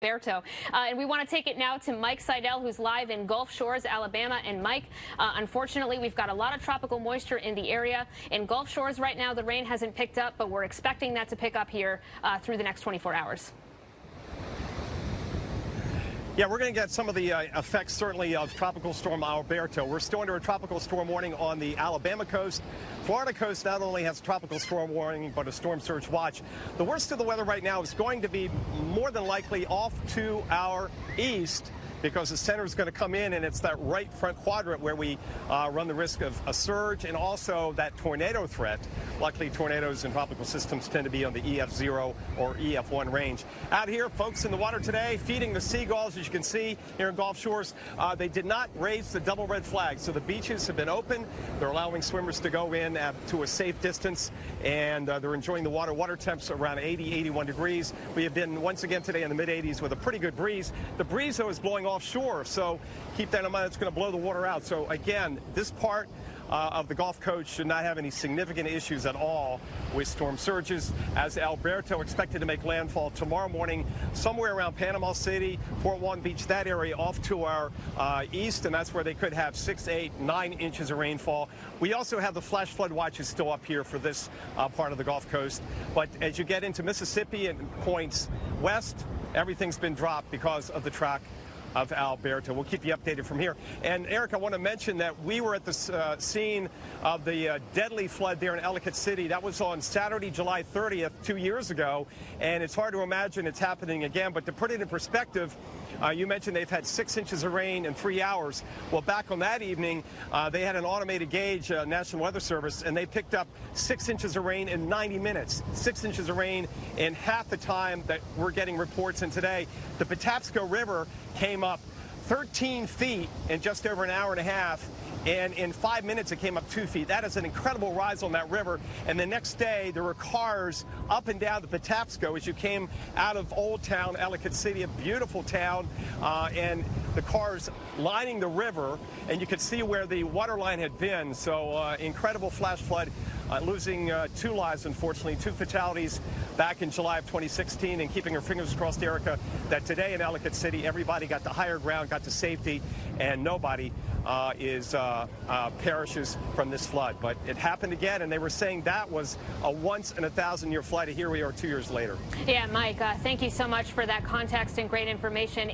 Alberto. And we want to take it now to Mike Seidel, who's live in Gulf Shores, Alabama. And Mike, unfortunately, we've got a lot of tropical moisture in the area. In Gulf Shores right now, the rain hasn't picked up, but we're expecting that to pick up here through the next 24 hours. Yeah, we're going to get some of the effects, certainly, of Tropical Storm Alberto. We're still under a tropical storm warning on the Alabama coast. Florida coast not only has a tropical storm warning, but a storm surge watch. The worst of the weather right now is going to be more than likely off to our east, because the center is going to come in, and it's that right front quadrant where we run the risk of a surge and also that tornado threat. Luckily, tornadoes and tropical systems tend to be on the EF0 or EF1 range. Out here, folks in the water today, feeding the seagulls, as you can see here in Gulf Shores. They did not raise the double red flag, so the beaches have been open. They're allowing swimmers to go in to a safe distance, and they're enjoying the water. Water temps around 80, 81 degrees. We have been, once again today, in the mid-80s with a pretty good breeze. The breeze, though, is blowing offshore, so keep that in mind. It's going to blow the water out. So again, this part of the Gulf Coast should not have any significant issues at all with storm surges, as Alberto expected to make landfall tomorrow morning somewhere around Panama City, Fort Walton Beach, that area off to our east, and that's where they could have 6, 8, 9 inches of rainfall. We also have the flash flood watches still up here for this part of the Gulf Coast, but as you get into Mississippi and points west, everything's been dropped because of the track of Alberto. We'll keep you updated from here. And Eric, I want to mention that we were at the scene of the deadly flood there in Ellicott City. That was on Saturday, July 30th, 2 years ago, and it's hard to imagine it's happening again. But to put it in perspective, you mentioned they've had 6 inches of rain in 3 hours. Well, back on that evening, they had an automated gauge, National Weather Service, and they picked up 6 inches of rain in 90 minutes. 6 inches of rain in half the time that we're getting reports in today. The Patapsco River came up 13 feet in just over an hour and a half, and in 5 minutes it came up 2 feet. That is an incredible rise on that river. And the next day there were cars up and down the Patapsco as you came out of Old Town, Ellicott City, a beautiful town, and the cars lining the river, and you could see where the water line had been. So incredible flash flood. Losing 2 lives, unfortunately, 2 fatalities back in July of 2016, and keeping our fingers crossed, Erica, that today in Ellicott City, everybody got to higher ground, got to safety, and nobody perishes from this flood. But it happened again, and they were saying that was a once-in-a-thousand-year flood. Here we are 2 years later. Yeah, Mike, thank you so much for that context and great information.